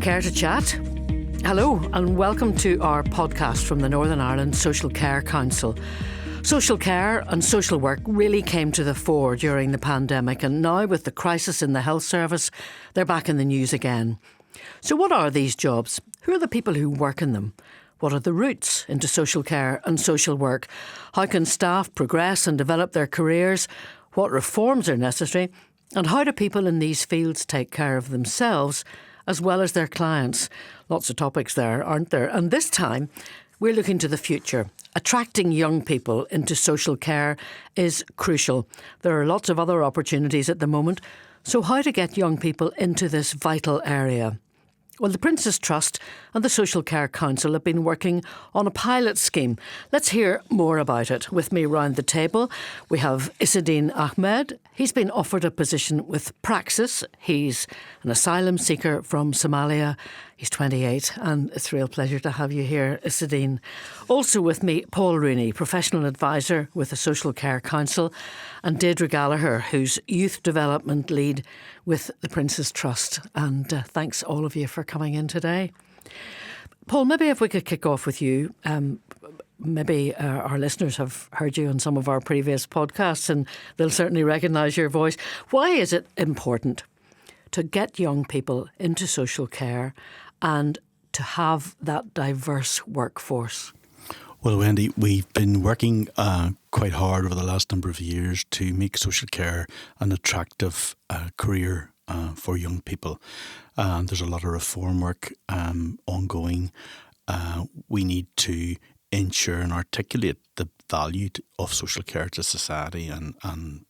Care to chat? Hello and welcome to our podcast from the Northern Ireland Social Care Council. Social care and social work really came to the fore during the pandemic, and now with the crisis in the health service, they're back in the news again. So what are these jobs? Who are the people who work in them? What are the routes into social care and social work? How can staff progress and develop their careers? What reforms are necessary? And how do people in these fields take care of themselves as well as their clients? Lots of topics there, aren't there? And this time, we're looking to the future. Attracting young people into social care is crucial. There are lots of other opportunities at the moment. So how to get young people into this vital area? Well, the Prince's Trust and the Social Care Council have been working on a pilot scheme. Let's hear more about it. With me round the table, we have Issadin Ahmed. He's been offered a position with Praxis. He's an asylum seeker from Somalia. He's 28, and it's a real pleasure to have you here, Issadin. Also with me, Paul Rooney, professional advisor with the Social Care Council, and Deirdre Gallagher, who's youth development lead with the Prince's Trust. And thanks all of you for coming in today. Paul, maybe if we could kick off with you. Maybe our listeners have heard you on some of our previous podcasts and they'll certainly recognise your voice. Why is it important to get young people into social care and to have that diverse workforce? Well, Wendy, we've been working quite hard over the last number of years to make social care an attractive career for young people. There's a lot of reform work ongoing. We need to ensure and articulate the value of social care to society and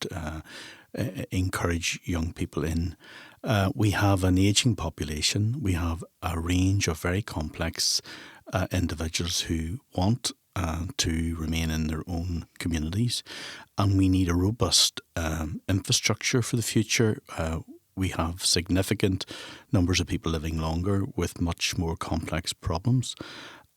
encourage young people in. We have an ageing population. We have a range of very complex individuals who want to remain in their own communities, and we need a robust infrastructure for the future. We have significant numbers of people living longer with much more complex problems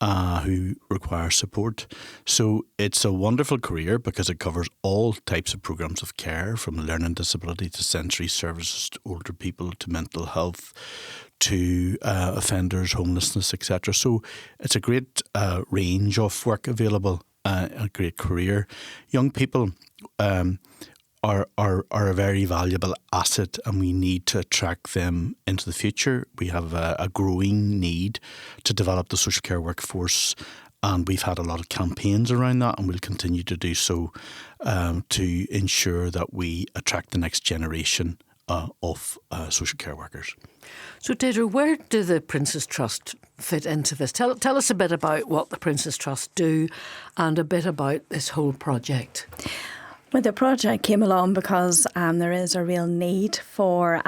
who require support. So it's a wonderful career because it covers all types of programs of care, from learning disability to sensory services to older people to mental health to offenders, homelessness, etc. So it's a great range of work available, a great career. Young people are a very valuable asset, and we need to attract them into the future. We have a growing need to develop the social care workforce, and we've had a lot of campaigns around that, and we'll continue to do so to ensure that we attract the next generation of social care workers. So, Deirdre, where do the Prince's Trust fit into this? Tell us a bit about what the Prince's Trust do and a bit about this whole project. Well, the project came along because there is a real need for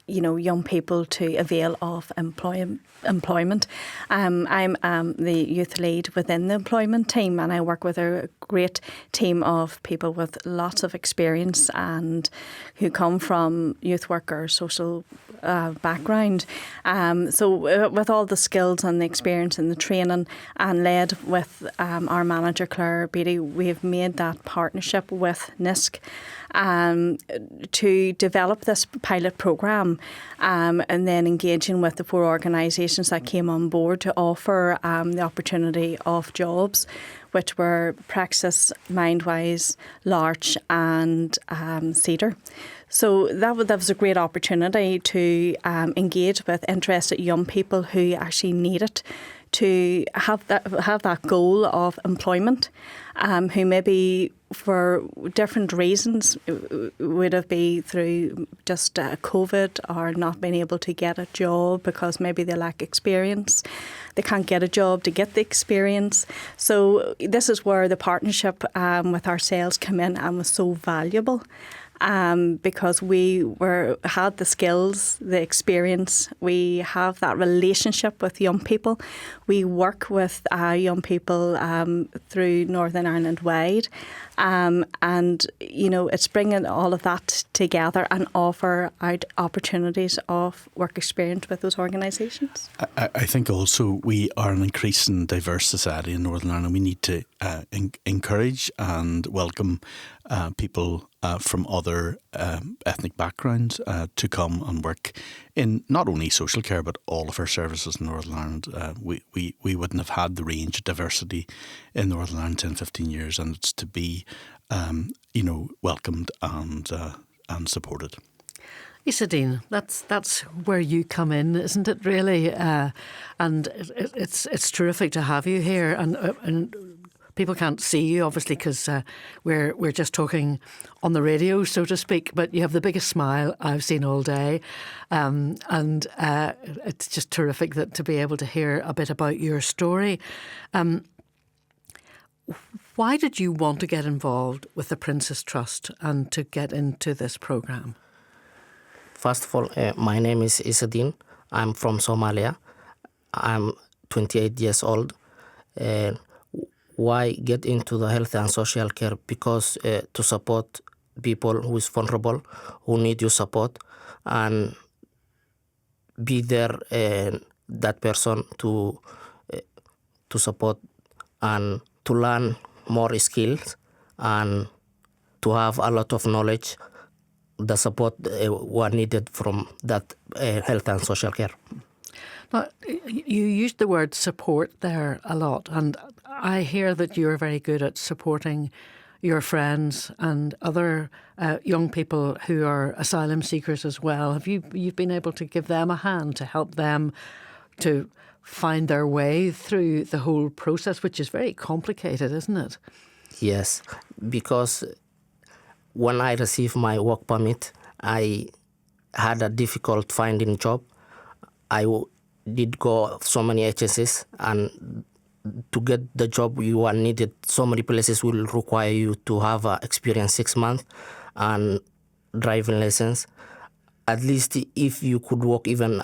young people to avail of employment. I'm the youth lead within the employment team, and I work with a great team of people with lots of experience and who come from youth worker social background. So with all the skills and the experience and the training, and led with our manager Claire Beattie, we have made that partnership with NISC to develop this pilot programme, and then engaging with the 4 organisations that came on board to offer the opportunity of jobs, which were Praxis, Mindwise, Larch and Cedar. So that was a great opportunity to engage with interested young people who actually need it to have that goal of employment, who maybe for different reasons, would have been through just COVID or not being able to get a job because maybe they lack experience. They can't get a job to get the experience. So this is where the partnership with ourselves come in and was so valuable. Because we had the skills, the experience, we have that relationship with young people. We work with young people through Northern Ireland wide, And, you know, it's bringing all of that together and offer out opportunities of work experience with those organisations. I think also we are an increasing diverse society in Northern Ireland. We need to encourage and welcome people from other ethnic backgrounds to come and work in not only social care but all of our services in Northern Ireland. We wouldn't have had the range of diversity in Northern Ireland 10, 15 years, and it's to be welcomed and supported. Issadin, that's where you come in, isn't it? Really, and it's terrific to have you here. And people can't see you obviously because we're just talking on the radio, so to speak. But you have the biggest smile I've seen all day, and it's just terrific to be able to hear a bit about your story. Why did you want to get involved with the Princess Trust and to get into this programme? First of all, my name is Issadin. I'm from Somalia. I'm 28 years old. Why get into the health and social care? Because to support people who is vulnerable, who need your support, and be there, that person to support and to learn more skills and to have a lot of knowledge, the support were needed from that health and social care. Now, you used the word support there a lot, and I hear that you're very good at supporting your friends and other young people who are asylum seekers as well. You've been able to give them a hand to help them to find their way through the whole process, which is very complicated, isn't it? Yes, because when I received my work permit, I had a difficult finding job. I did go so many agencies, and to get the job you are needed, so many places will require you to have experience 6 months and driving license. At least if you could work even,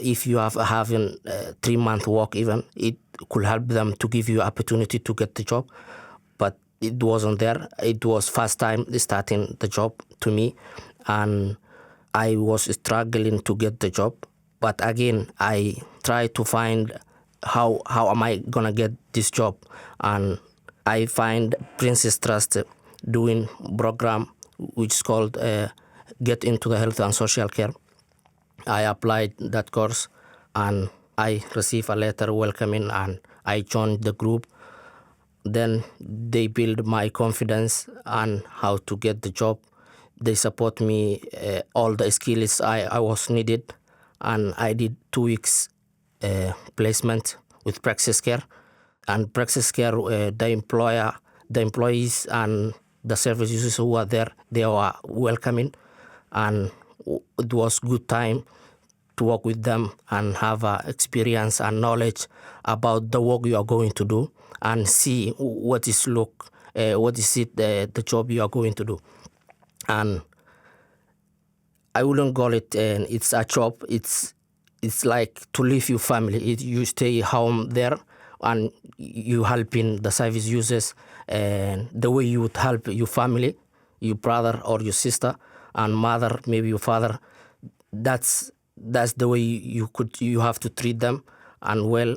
if you have having 3 month work even, it could help them to give you opportunity to get the job. But it wasn't there. It was first time starting the job to me, and I was struggling to get the job. But again, I tried to find how am I gonna get this job, and I find Princess Trust doing program which is called Get into the Health and Social Care. I applied that course and I received a letter welcoming, and I joined the group. Then they build my confidence on how to get the job. They support me all the skills I was needed, and I did 2 weeks placement with Praxis Care. And Praxis Care, the employees and the service users who were there, they were welcoming, and it was good time to work with them and have experience and knowledge about the work you are going to do and see what is the job you are going to do. And I wouldn't call it it's a job. It's like to leave your family. You stay home there, and you helping the service users and the way you would help your family, your brother or your sister and mother, maybe your father. That's the way you have to treat them. And well,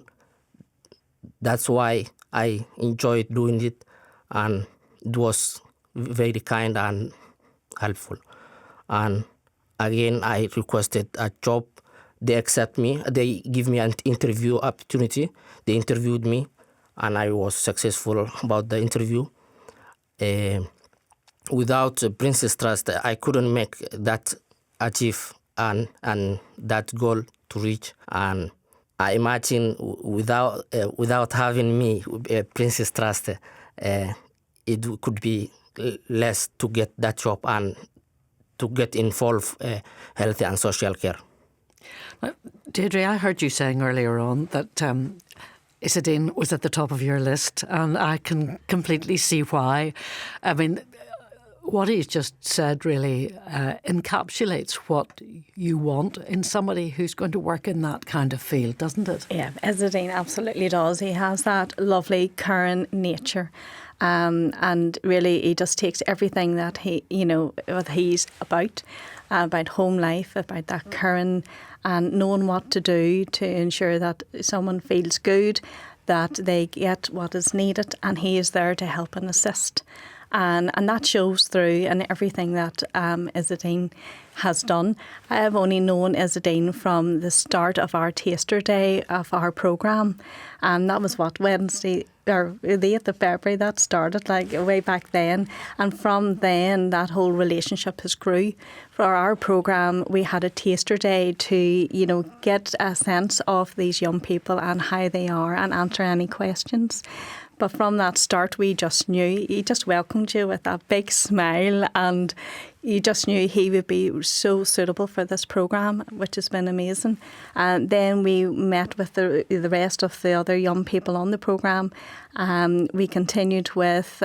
that's why I enjoyed doing it, and it was very kind and helpful. And again, I requested a job. They accept me. They give me an interview opportunity. They interviewed me, and I was successful about the interview. Without Princess Trust, I couldn't make that achieve and that goal to reach. And I imagine without having me, Princess Trust, it could be less to get that job and to get involved health and social care. Deirdre, I heard you saying earlier on that Issadin was at the top of your list, and I can completely see why. I mean, what he's just said really encapsulates what you want in somebody who's going to work in that kind of field, doesn't it? Yeah, Issadin absolutely does. He has that lovely, caring nature. And really, he just takes everything that what he's about home life, about that caring and knowing what to do to ensure that someone feels good, that they get what is needed, and he is there to help and assist. And that shows through in everything that Issadin has done. I have only known Issadin from the start of our taster day of our programme. And that was Wednesday, or the 8th of February, that started way back then. And from then, that whole relationship has grew. For our programme, we had a taster day to, get a sense of these young people and how they are and answer any questions. But from that start, we just knew, he just welcomed you with that big smile, and you just knew he would be so suitable for this programme, which has been amazing. And then we met with the rest of the other young people on the programme. We continued with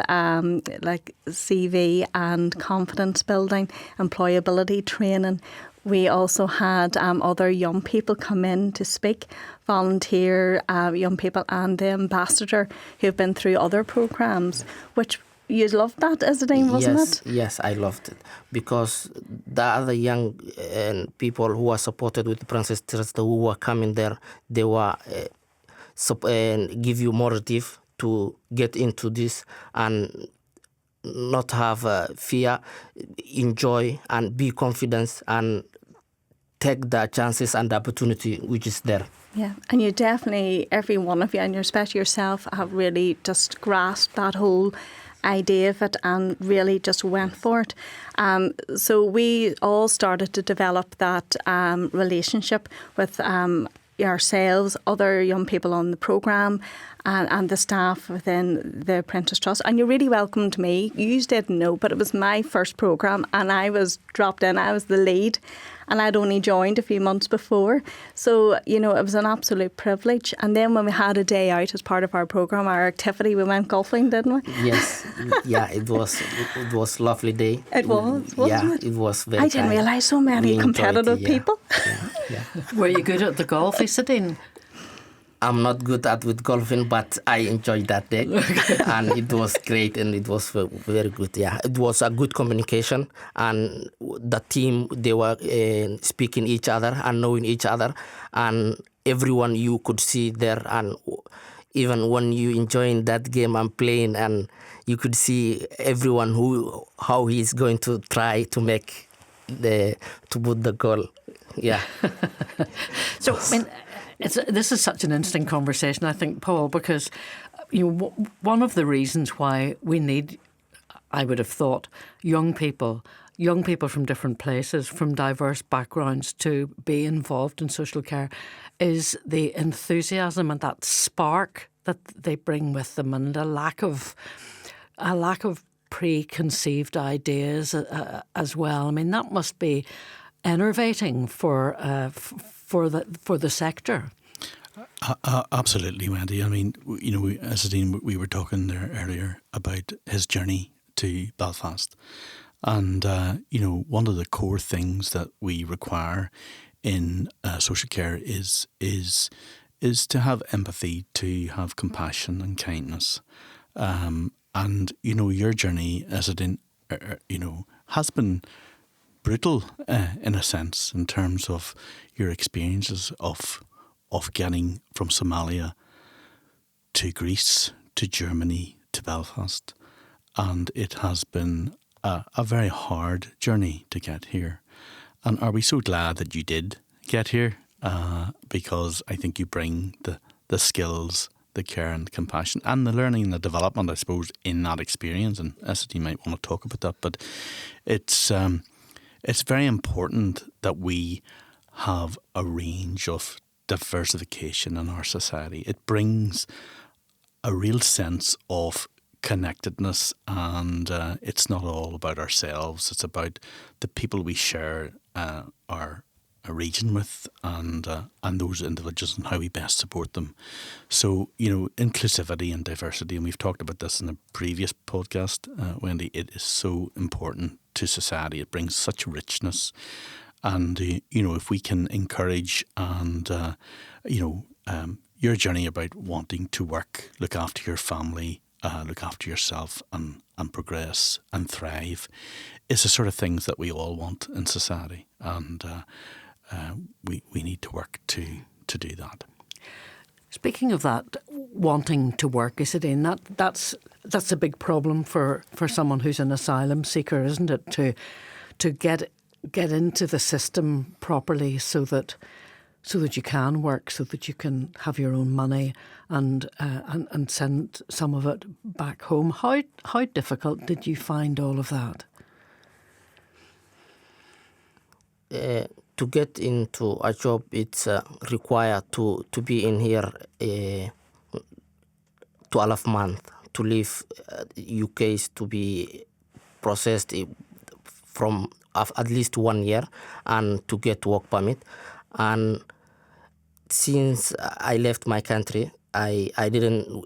CV and confidence building, employability training. We also had other young people come in to speak, volunteer young people, and the ambassador who've been through other programmes, which you loved that, Issadin, wasn't it? Yes, I loved it, because the other young people who were supported with the Princess Trust, who were coming there, they were give you motive to get into this and not have fear, enjoy and be confident and take the chances and the opportunity which is there. Yeah, and you definitely, every one of you, and especially yourself, have really just grasped that whole idea of it and really just went for it. So we all started to develop that relationship with ourselves, other young people on the programme, and the staff within the Apprentice Trust. And you really welcomed me. You didn't know, but it was my first programme, and I was dropped in. I was the lead, and I'd only joined a few months before. So, it was an absolute privilege. And then when we had a day out as part of our programme, our activity, we went golfing, didn't we? Yes. Yeah, it was a lovely day. It was, wasn't it? It was very I didn't realise so many competitive people. Yeah. Were you good at the golf, Issadin? I'm not good with golfing, but I enjoyed that day. And it was great, and it was very good. Yeah, it was a good communication, and the team, they were speaking each other and knowing each other, and everyone you could see there. And even when you enjoying that game and playing, and you could see everyone how he's going to try to make to put the goal. Yeah. So, this is such an interesting conversation, I think, Paul, because one of the reasons why we need, I would have thought, young people from different places, from diverse backgrounds, to be involved in social care is the enthusiasm and that spark that they bring with them, and a lack of preconceived ideas as well. I mean, that must be enervating for the sector. Absolutely, Wendy. I mean, Issadin, we were talking there earlier about his journey to Belfast, and one of the core things that we require in social care is to have empathy, to have compassion and kindness, and your journey, Issadin, has been brutal in a sense, in terms of your experiences of getting from Somalia to Greece, to Germany, to Belfast. And it has been a very hard journey to get here. And are we so glad that you did get here? Because I think you bring the skills, the care and the compassion, and the learning and the development, I suppose, in that experience. And Issadin might want to talk about that, but it's very important that we have a range of diversification in our society. It brings a real sense of connectedness, and it's not all about ourselves. It's about the people we share our region with, and those individuals, and how we best support them. So, inclusivity and diversity, and we've talked about this in the previous podcast, Wendy, it is so important to society. It brings such richness. And, if we can encourage and, your journey about wanting to work, look after your family, look after yourself and progress and thrive is the sort of things that we all want in society, and we need to work to do that. Speaking of that, wanting to work, Issadin, that's a big problem for someone who's an asylum seeker, isn't it? To get into the system properly so that you can work, so that you can have your own money and send some of it back home. How difficult did you find all of that? To get into a job, it's required to be in here 12 months to leave UK to be processed from at least 1 year and to get work permit. And since I left my country, I didn't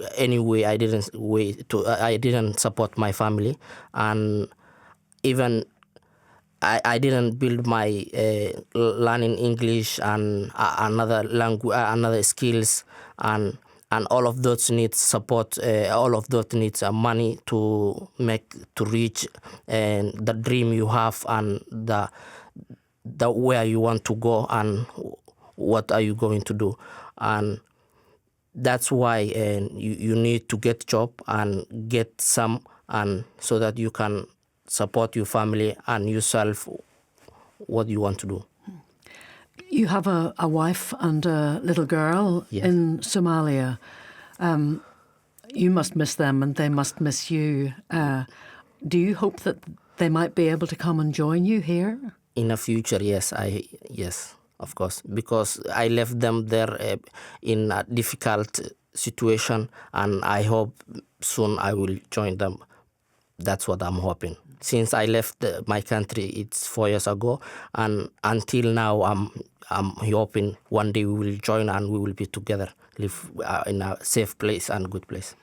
support my family, and even I didn't build my learning English and another language, another skills, and all of those needs support. All of those needs money to reach the dream you have and the where you want to go and what are you going to do. And that's why you need to get job and get some, and so that you can support your family and yourself what you want to do. You have a wife and a little girl. Yes. In Somalia. You must miss them and they must miss you. Do you hope that they might be able to come and join you here? In the future, yes, of course, because I left them there in a difficult situation, and I hope soon I will join them. That's what I'm hoping. Since I left my country, it's 4 years ago, and until now, I'm hoping one day we will join and we will be together, live in a safe place and good place.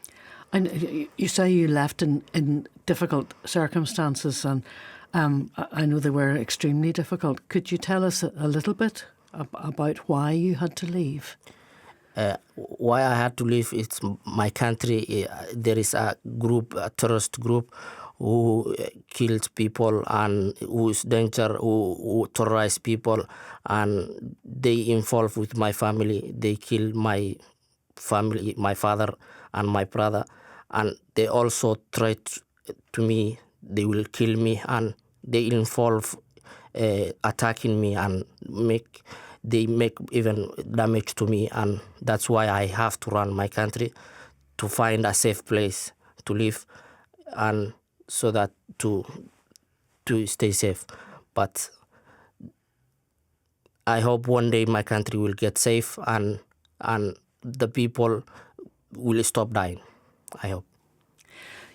And you say you left in difficult circumstances, and I know they were extremely difficult. Could you tell us a little bit about why you had to leave? Why I had to leave is my country. There is a terrorist group, who kills people and who is danger, who terrorize people, and they involved with my family. They kill my family, my father and my brother, and they also threat to me. They will kill me, and they involve attacking me and they make even damage to me, and that's why I have to run my country to find a safe place to live, and so that to stay safe. But I hope one day my country will get safe and the people will stop dying. I hope.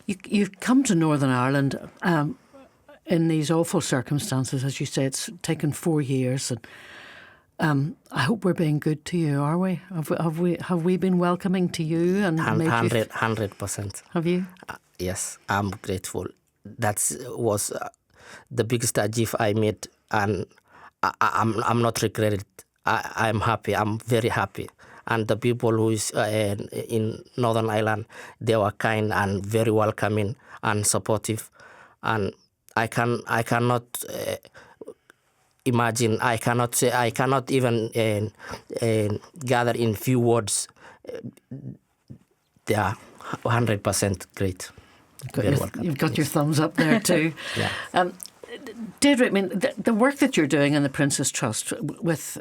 You've come to Northern Ireland in these awful circumstances, as you say. It's taken 4 years, and I hope we're being good to you. Are we? Have we been welcoming to you? And 100%. Have you? Yes, I'm grateful. That was the biggest achievement I made, and I'm not regretted. I'm happy. I'm very happy. And the people who is in Northern Ireland, they were kind and very welcoming and supportive. And I cannot imagine. I cannot even gather in few words. They are 100% great. You've got your thumbs up there too. Yeah. Deirdre, I mean, the work that you're doing in the Prince's Trust with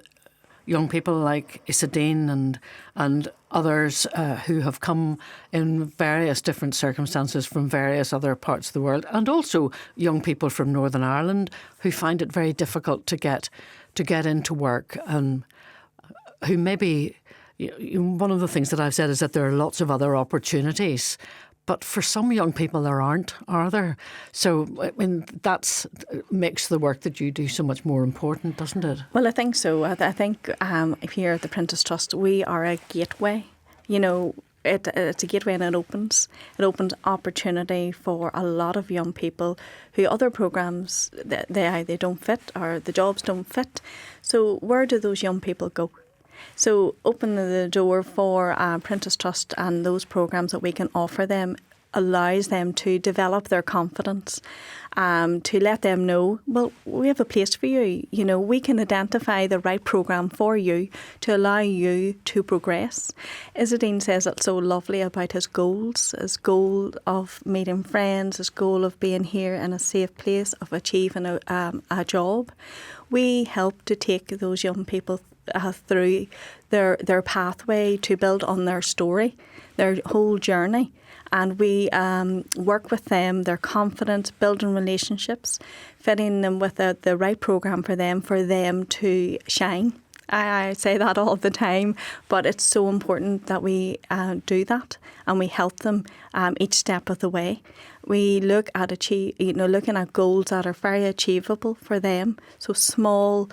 young people like Issadin and others who have come in various different circumstances from various other parts of the world, and also young people from Northern Ireland who find it very difficult to get into work, and who maybe, one of the things that I've said is that there are lots of other opportunities. But for some young people, there aren't, are there? So, I mean, that makes the work that you do so much more important, doesn't it? Well, I think so. I think here at the Prince's Trust, we are a gateway. You know, it's a gateway, and it opens opportunity for a lot of young people who other programmes, they don't fit, or the jobs don't fit. So where do those young people go? So open the door for Prince's Trust and those programmes that we can offer them allows them to develop their confidence, to let them know, well, we have a place for you. You know, we can identify the right programme for you to allow you to progress. Issadin says it so lovely about his goals, his goal of meeting friends, his goal of being here in a safe place, of achieving a job. We help to take those young people through their pathway to build on their story, their whole journey. And we work with them, their confidence, building relationships, fitting them with the right programme for them to shine. I say that all the time, but it's so important that we do that and we help them each step of the way. We look at looking at goals that are very achievable for them, so small,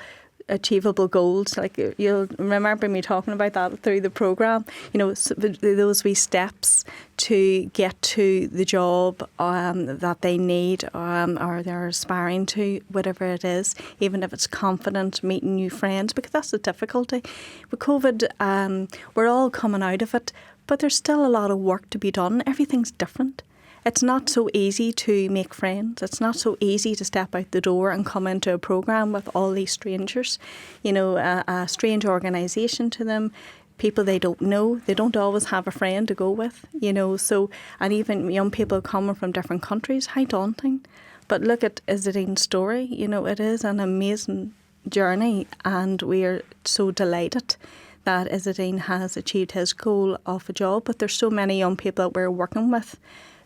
achievable goals. Like you'll remember me talking about that through the programme. You know, those wee steps to get to the job that they need or they're aspiring to, whatever it is, even if it's confident, meeting new friends, because that's the difficulty. With COVID, we're all coming out of it, but there's still a lot of work to be done. Everything's different. It's not so easy to make friends. It's not so easy to step out the door and come into a programme with all these strangers. You know, a strange organisation to them, people they don't know. They don't always have a friend to go with, you know. So, and even young people coming from different countries, how daunting. But look at Issadin's story. You know, it is an amazing journey, and we are so delighted that Issadin has achieved his goal of a job. But there's so many young people that we're working with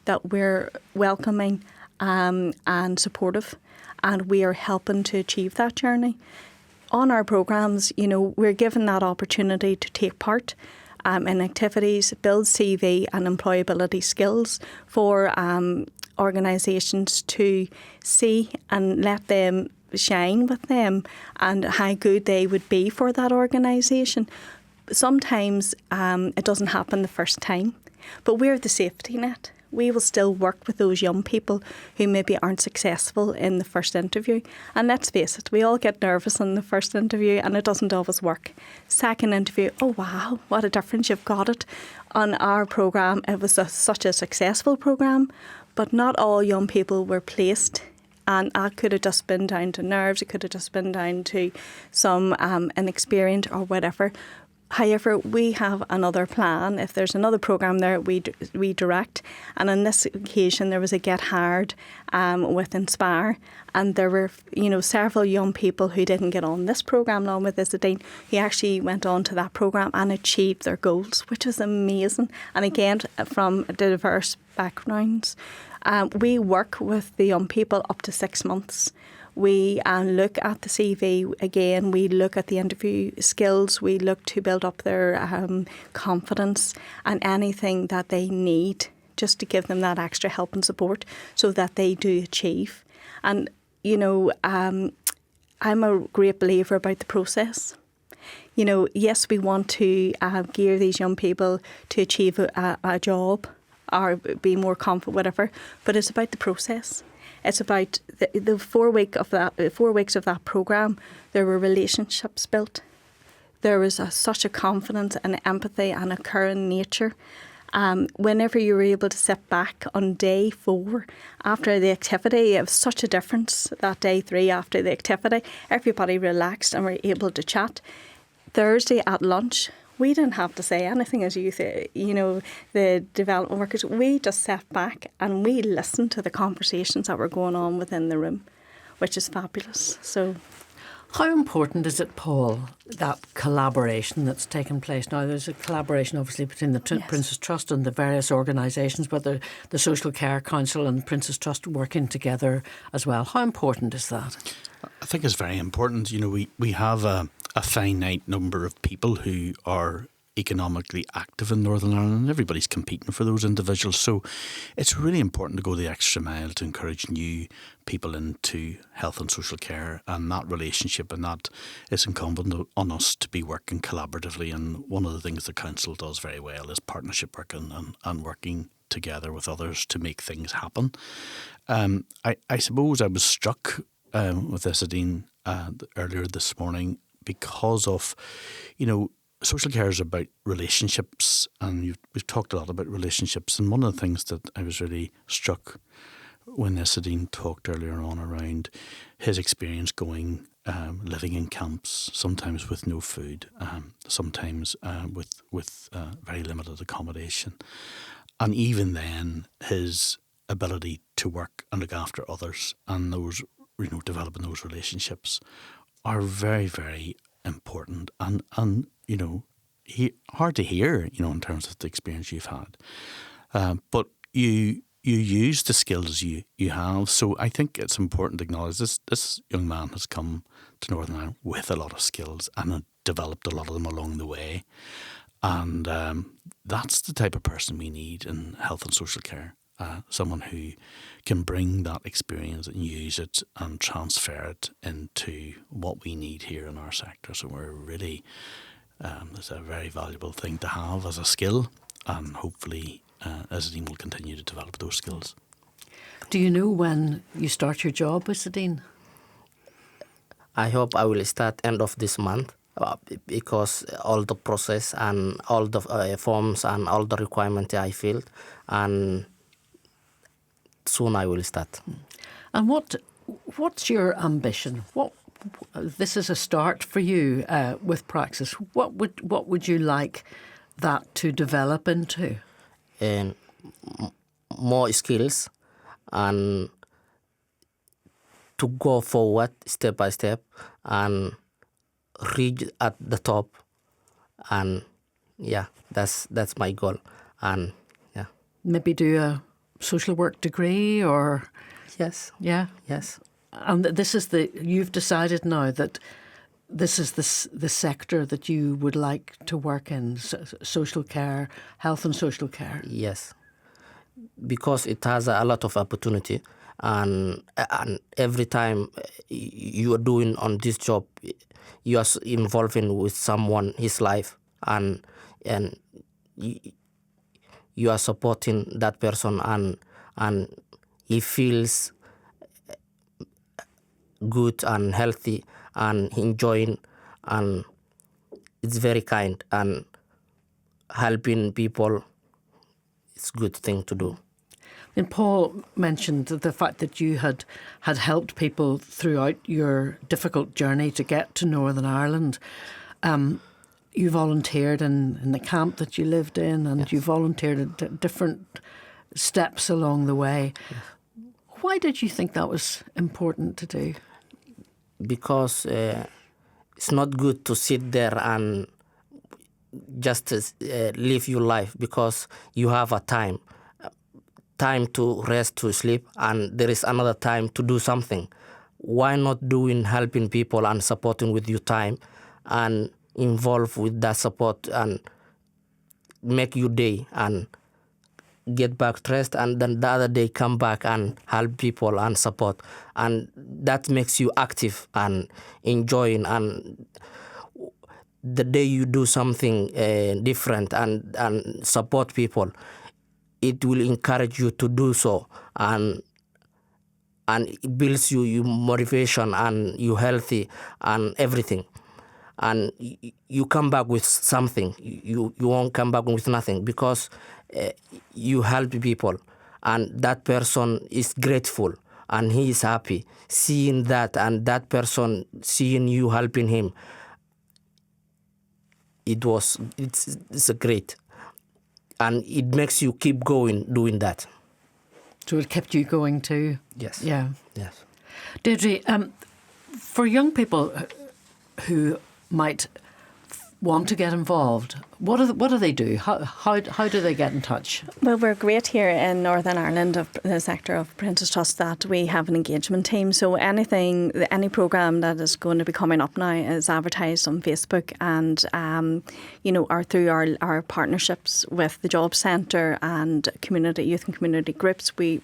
that we're welcoming and supportive, and we are helping to achieve that journey. On our programmes, you know, we're given that opportunity to take part in activities, build CV and employability skills for organisations to see and let them shine with them and how good they would be for that organisation. Sometimes it doesn't happen the first time, but we're the safety net. We will still work with those young people who maybe aren't successful in the first interview. And let's face it, we all get nervous in the first interview and it doesn't always work. Second interview, oh wow, what a difference, you've got it. On our programme, it was such a successful programme, but not all young people were placed. And that could have just been down to nerves, it could have just been down to some inexperience or whatever. However, we have another plan. If there's another programme there, we direct. And on this occasion, there was a Get Hard with Inspire. And there were, you know, several young people who didn't get on this programme along with Issadin, who actually went on to that programme and achieved their goals, which was amazing. And again, from diverse backgrounds. We work with the young people up to 6 months. We look at the CV again, we look at the interview skills, we look to build up their confidence and anything that they need just to give them that extra help and support so that they do achieve. And, you know, I'm a great believer about the process. You know, yes, we want to gear these young people to achieve a job or be more confident, whatever, but it's about the process. It's about the 4 weeks of that programme. There were relationships built. There was such a confidence and empathy and a caring nature. Whenever you were able to sit back on day 4 after the activity, it was such a difference. That day 3 after the activity, everybody relaxed and were able to chat. Thursday at lunch, we didn't have to say anything as youth, you know, the development workers. We just sat back and we listened to the conversations that were going on within the room, which is fabulous. So, how important is it, Paul, that collaboration that's taken place now? There's a collaboration, obviously, between the Prince's Trust and the various organisations, but the Social Care Council and Prince's Trust working together as well. How important is that? I think it's very important. You know, we have a finite number of people who are economically active in Northern Ireland, and everybody's competing for those individuals. So it's really important to go the extra mile to encourage new people into health and social care and that relationship, and that it's incumbent on us to be working collaboratively. And one of the things the Council does very well is partnership work and working together with others to make things happen. I suppose I was struck with Issadin earlier this morning because of, you know, social care is about relationships, and we've talked a lot about relationships. And one of the things that I was really struck when Issadin talked earlier on around his experience going, living in camps, sometimes with no food, sometimes with very limited accommodation, and even then his ability to work and look after others, and those, developing those relationships are very, very important, and hard to hear, in terms of the experience you've had. But you use the skills you have. So I think it's important to acknowledge this young man has come to Northern Ireland with a lot of skills and had developed a lot of them along the way. And that's the type of person we need in health and social care. Someone who can bring that experience and use it and transfer it into what we need here in our sector. So we're really, it's a very valuable thing to have as a skill, and hopefully Issadin will continue to develop those skills. Do you know when you start your job, Issadin? I hope I will start end of this month, because all the process and all the forms and all the requirements I filled, and soon I will start. And what's your ambition? This is a start for you with Praxis. What would you like that to develop into? And more skills, and to go forward step by step and reach at the top. And yeah, that's my goal. And yeah, maybe do a social work degree, or yes, yeah, yes. And you've decided now that this is the sector that you would like to work in, social care, health and social care. Yes, because it has a lot of opportunity, and every time you are doing on this job, you are involving with someone, his life, and you are supporting that person, and he feels good and healthy and enjoying, and it's very kind, and helping people is a good thing to do. And Paul mentioned the fact that you had helped people throughout your difficult journey to get to Northern Ireland. You volunteered in the camp that you lived in, and yes, you volunteered at different steps along the way. Yes. Why did you think that was important to do? Because it's not good to sit there and just live your life, because you have a time to rest, to sleep, and there is another time to do something. Why not helping people and supporting with your time, and involve with that support, and make your day and get back to rest, and then the other day come back and help people and support, and that makes you active and enjoying. And the day you do something different and support people, it will encourage you to do so, and it builds you motivation, and you healthy and everything. And you come back with something. You won't come back with nothing, because you help people, and that person is grateful, and he is happy seeing that, and that person seeing you helping him. It's a great, and it makes you keep going doing that. So it kept you going too. Yes. Yeah. Yes. Deirdre, for young people who might want to get involved, what do they do? How do they get in touch? Well, we're great here in Northern Ireland, of the sector of Apprentice Trust, that we have an engagement team. So any programme that is going to be coming up now is advertised on Facebook, and or through our partnerships with the Job Centre and youth and community groups, we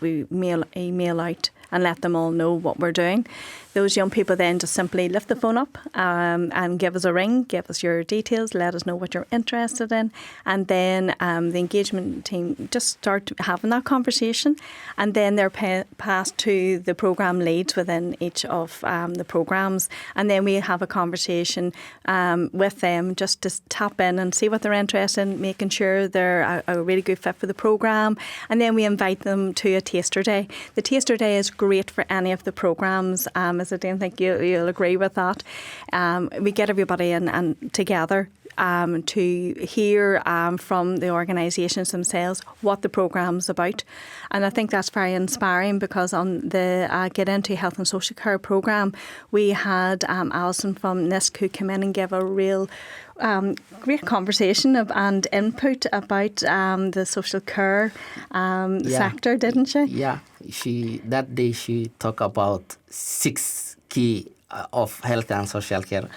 email out and let them all know what we're doing. Those young people then just simply lift the phone up and give us a ring, give us your details, let us know what you're interested in, and then the engagement team just start having that conversation, and then they're passed to the programme leads within each of the programmes, and then we have a conversation with them just to tap in and see what they're interested in, making sure they're a really good fit for the programme, and then we invite them to a taster day. The taster day is great for any of the programmes. As I don't think you'll agree with that. We get everybody in and together to hear from the organisations themselves what the programme's about. And I think that's very inspiring, because on the Get Into Health and Social Care programme, we had Alison from NISC who came in and gave a real great conversation and input about the social care sector, didn't she? Yeah, that day she talked about 6 key of health and social care,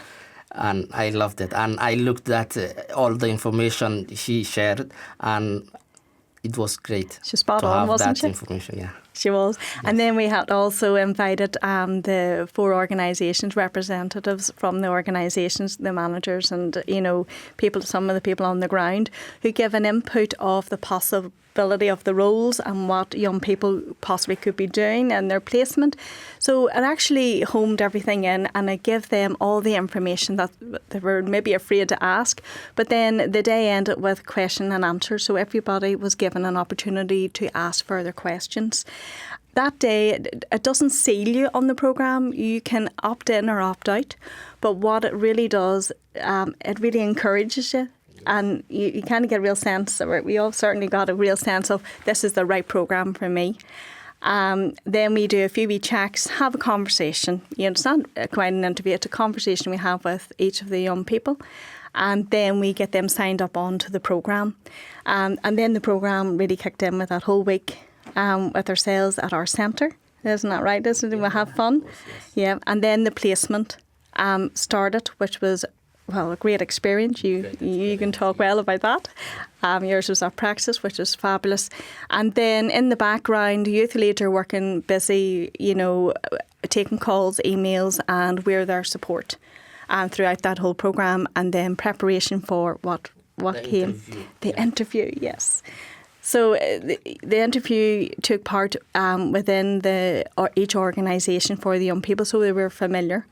and I loved it. And I looked at all the information she shared, and it was great. She's spot to on, have wasn't that she? information, yeah. She was. Yes. And then we had also invited the 4 organisations, representatives from the organisations, the managers and, some of the people on the ground who give an input of the possibility of the roles and what young people possibly could be doing and their placement. So it actually homed everything in, and it gave them all the information that they were maybe afraid to ask. But then the day ended with question and answer, so everybody was given an opportunity to ask further questions. That day, it doesn't seal you on the programme. You can opt in or opt out. But what it really does, it really encourages you. And you kind of get a real sense, we all certainly got a real sense of this is the right programme for me. Then we do a few wee checks, have a conversation. It's not quite an interview, it's a conversation we have with each of the young people. And then we get them signed up onto the programme. And then the programme really kicked in with that whole week with ourselves at our centre. Isn't that right? Isn't it? We have fun. Yeah. And then the placement started, which was, a great experience. You can talk well about that. Yours was our practice, which was fabulous. And then in the background, youth leader working busy, taking calls, emails, and we're their support throughout that whole programme. And then preparation for what came. Interview. The interview, yes. So the interview took part within each organisation for the young people, so they were familiar,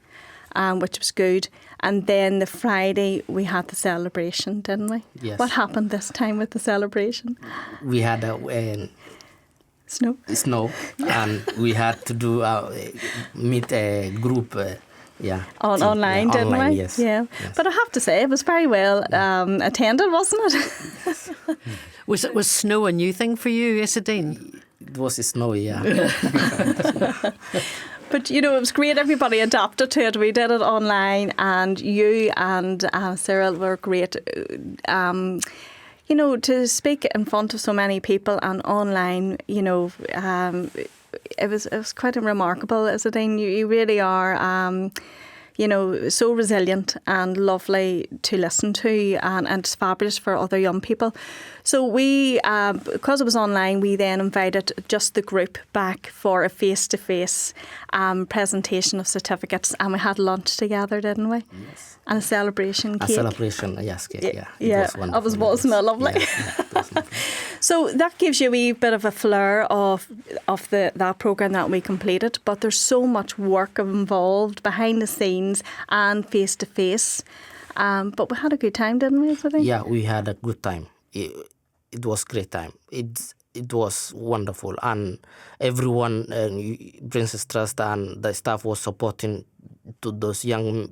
which was good. And then the Friday we had the celebration, didn't we? Yes. What happened this time with the celebration? We had snow, and we had to do meet a group. Online, didn't we? Yes. Yeah. Yes. But I have to say, it was very well attended, wasn't it? Was snow a new thing for you, Issadin? It was snowy, yeah. But, it was great. Everybody adapted to it. We did it online, and you and Cyril were great. To speak in front of so many people and online, it was quite remarkable, Issadin. You really are, so resilient and lovely to listen to, and it's fabulous for other young people. So we, because it was online, we then invited just the group back for a face-to-face presentation of certificates, and we had lunch together, didn't we? Yes. And a celebration cake. A celebration, yes, cake, yeah. Yeah, It was wonderful. wasn't it lovely? Yeah, it was lovely. So that gives you a wee bit of a flair of that programme that we completed, but there's so much work involved behind the scenes and face-to-face. But we had a good time, didn't we, Issadin? Yeah, we had a good time. It was great time. It was wonderful, and everyone, Princess Trust and the staff was supporting to those young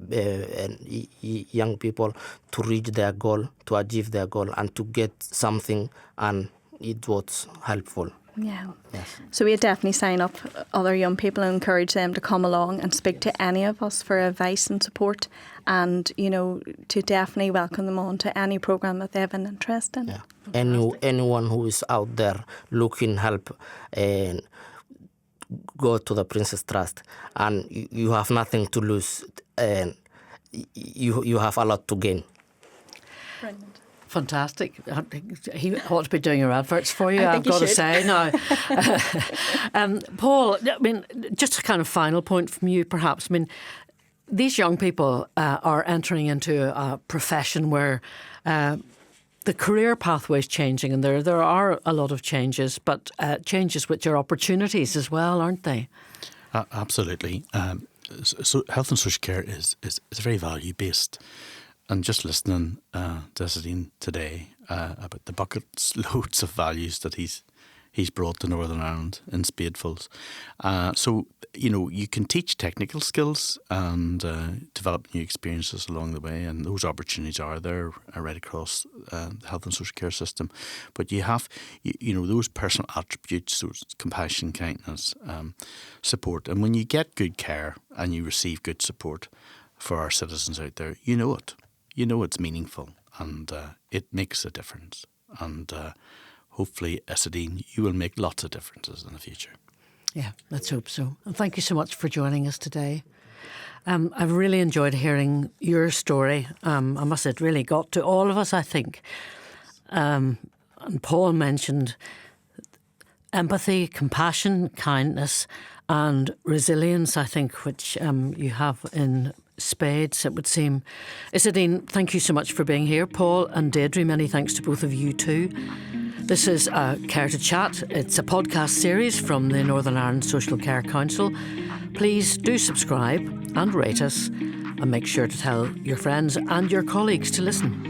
people to reach their goal, to achieve their goal, and to get something, and it was helpful. Yeah. Yes. So we definitely sign up other young people and encourage them to come along and speak to any of us for advice and support, and to definitely welcome them on to any programme that they have an interest in. Yeah. Anyone who is out there looking help, and go to the Princess Trust, and you have nothing to lose, and you have a lot to gain. Brilliant. Fantastic. He ought to be doing your adverts for you, I've got to say now. Paul, I mean, just a kind of final point from you, perhaps. I mean, these young people are entering into a profession where the career pathway is changing, and there are a lot of changes, but changes which are opportunities as well, aren't they? Absolutely. So health and social care is very value-based. And just listening to Issadin today about the buckets, loads of values that he's brought to Northern Ireland in spadefuls. So, you can teach technical skills and develop new experiences along the way, and those opportunities are there right across the health and social care system. But you have, those personal attributes, those compassion, kindness, support. And when you get good care and you receive good support for our citizens out there, you know it. You know it's meaningful, and it makes a difference. And hopefully, Issadin, you will make lots of differences in the future. Yeah, let's hope so. And thank you so much for joining us today. I've really enjoyed hearing your story. I must say it really got to all of us, I think. And Paul mentioned empathy, compassion, kindness and resilience, I think, which you have in spades, it would seem. Issadin, thank you so much for being here. Paul and Deirdre, many thanks to both of you too. This is Care to Chat. It's a podcast series from the Northern Ireland Social Care Council. Please do subscribe and rate us, and make sure to tell your friends and your colleagues to listen.